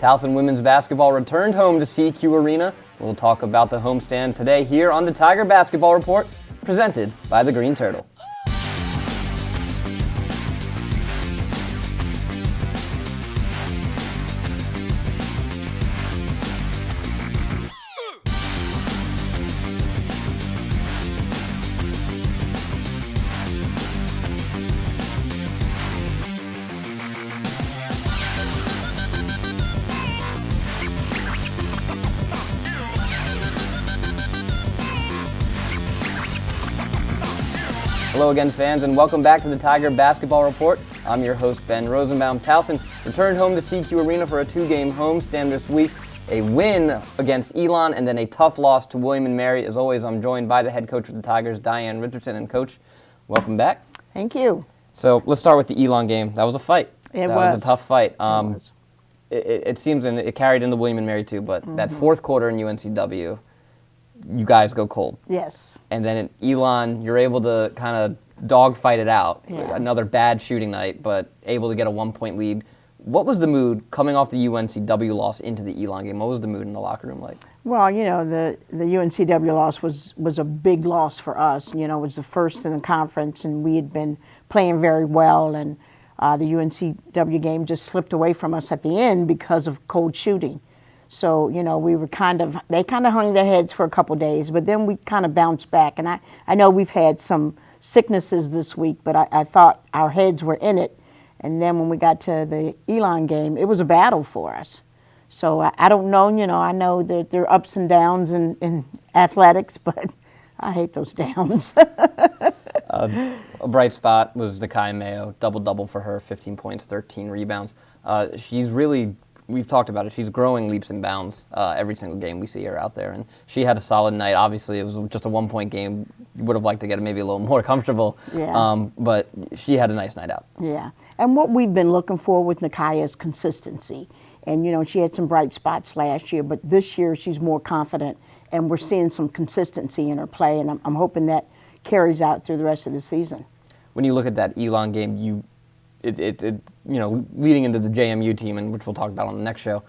Towson women's basketball returned home to CQ Arena. We'll talk about the homestand today here on the Tiger Basketball Report, presented by the Green Turtle. Hello again, fans, and welcome back to the Tiger Basketball Report. I'm your host, Ben Rosenbaum. Towson returned home to CQ Arena for a two-game homestand this week. A win against Elon and then a tough loss to William & Mary. As always, I'm joined by the head coach of the Tigers, Diane Richardson. And Coach, welcome back. Thank you. So let's start with the Elon game. That was a fight. That was a tough fight. It seems, and it carried into William & Mary too, but that fourth quarter in UNCW, you guys go cold. Yes. And then at Elon, you're able to kind of dogfight it out. Yeah. Another bad shooting night, but able to get a 1-point lead. What was the mood coming off the UNCW loss into the Elon game? What was the mood in the locker room like? Well, you know, the UNCW loss was a big loss for us. You know, it was the first in the conference, and we had been playing very well, and the UNCW game just slipped away from us at the end because of cold shooting. So, you know, we were they kind of hung their heads for a couple days, but then we kind of bounced back. And I know we've had some sicknesses this week, but I thought our heads were in it. And then when we got to the Elon game, it was a battle for us. So I don't know, you know, I know that there are ups and downs in athletics, but I hate those downs. A bright spot was Nakai Mayo, double-double for her, 15 points, 13 rebounds. She's really... We've talked about it. She's growing leaps and bounds every single game we see her out there. And she had a solid night. Obviously, it was just a 1-point game. You would have liked to get maybe a little more comfortable. Yeah. But she had a nice night out. Yeah. And what we've been looking for with Nakai is consistency. And, you know, she had some bright spots last year, but this year she's more confident. And we're seeing some consistency in her play. And I'm hoping that carries out through the rest of the season. When you look at that Elon game, you know, leading into the JMU team, and which we'll talk about on the next show,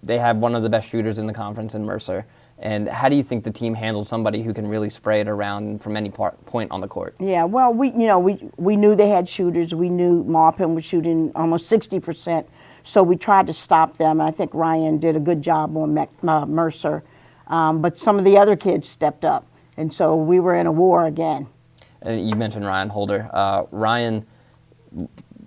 they have one of the best shooters in the conference in Mercer. And how do you think the team handled somebody who can really spray it around from any point on the court? Yeah, well, we knew they had shooters. We knew Maupin was shooting almost 60%, so we tried to stop them. I think Ryan did a good job on Mercer, but some of the other kids stepped up, and so we were in a war again. You mentioned Ryan Holder. Ryan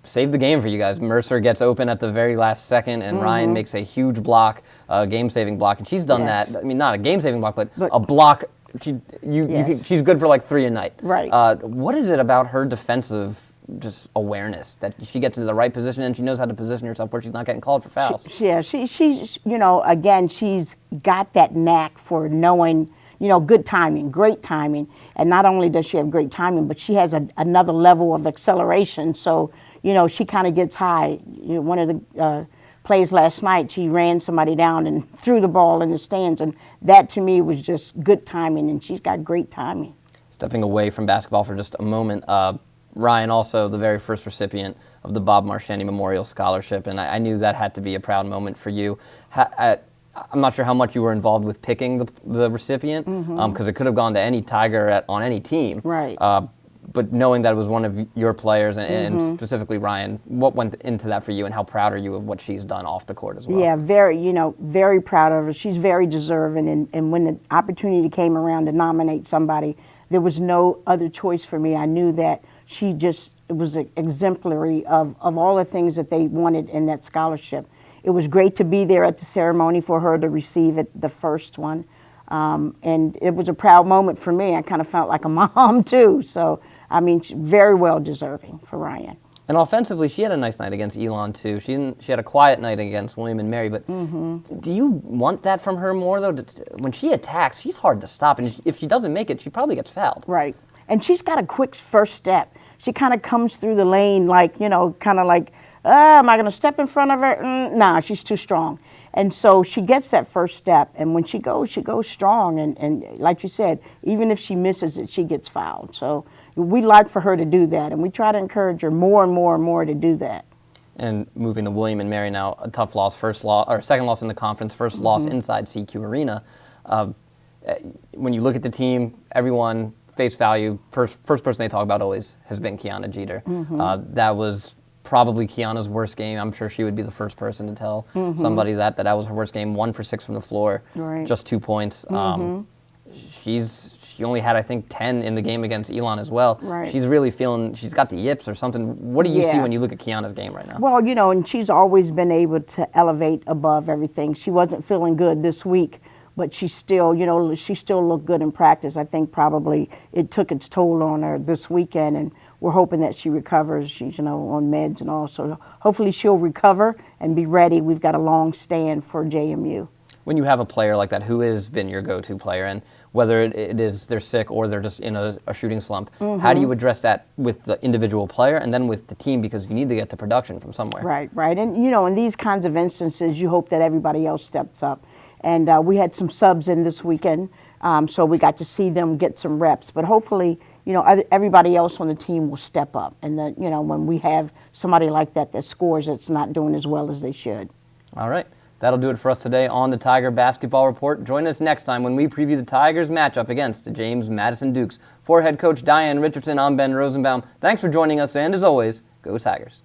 saved the game for you guys. Mercer gets open at the very last second, and Ryan makes a huge block, game-saving block, and she's done that. I mean, not a game-saving block, but a block. She's good for like 3 a night. Right. What is it about her defensive just awareness that she gets into the right position and she knows how to position herself where she's not getting called for fouls? She's you know, again, she's got that knack for knowing, you know, good timing, great timing. And not only does she have great timing, but she has another level of acceleration. So, you know, she kind of gets high. You know, one of the plays last night, she ran somebody down and threw the ball in the stands. And that, to me, was just good timing. And she's got great timing. Stepping away from basketball for just a moment, Ryan also the very first recipient of the Bob Marchandi Memorial Scholarship. And I knew that had to be a proud moment for you. I'm not sure how much you were involved with picking the recipient, because it could have gone to any Tiger on any team. Right. But knowing that it was one of your players, and specifically Ryan, what went into that for you, and how proud are you of what she's done off the court as well? Yeah, very proud of her. She's very deserving, and when the opportunity came around to nominate somebody, there was no other choice for me. I knew that she just was exemplary of all the things that they wanted in that scholarship. It was great to be there at the ceremony for her to receive it, the first one. And it was a proud moment for me. I kind of felt like a mom, too. So, I mean, very well deserving for Ryan. And offensively, she had a nice night against Elon, too. She had a quiet night against William & Mary. But do you want that from her more, though? When she attacks, she's hard to stop. And if she doesn't make it, she probably gets fouled. Right. And she's got a quick first step. She kind of comes through the lane like, you know, kind of like, am I going to step in front of her? Nah, she's too strong. And so she gets that first step. And when she goes strong. And like you said, even if she misses it, she gets fouled. So we like for her to do that. And we try to encourage her more and more and more to do that. And moving to William and Mary now, a tough loss, second loss in the conference, first loss inside CQ Arena. When you look at the team, everyone face value, first person they talk about always has been Kiana Jeter. That was probably Kiana's worst game. I'm sure she would be the first person to tell somebody that was her worst game. 1 for 6 from the floor, just 2 points. She only had, I think, 10 in the game against Elon as well. She's really she's got the yips or something. What do you see when you look at Kiana's game right now? Well, you know, and she's always been able to elevate above everything. She wasn't feeling good this week, but she still, you know, she still looked good in practice. I think probably it took its toll on her this weekend, and we're hoping that she recovers. She's, you know, on meds and all, so hopefully she'll recover and be ready. We've got a long stand for JMU. When you have a player like that, who has been your go-to player, and whether it is they're sick or they're just in a shooting slump, how do you address that with the individual player and then with the team, because you need to get the production from somewhere? Right. And, you know, in these kinds of instances, you hope that everybody else steps up. And we had some subs in this weekend, so we got to see them get some reps. But hopefully, you know, everybody else on the team will step up. And, you know, when we have somebody like that scores, that's not doing as well as they should. All right. That'll do it for us today on the Tiger Basketball Report. Join us next time when we preview the Tigers' matchup against the James Madison Dukes. For head coach Diane Richardson, I'm Ben Rosenbaum. Thanks for joining us, and as always, go Tigers.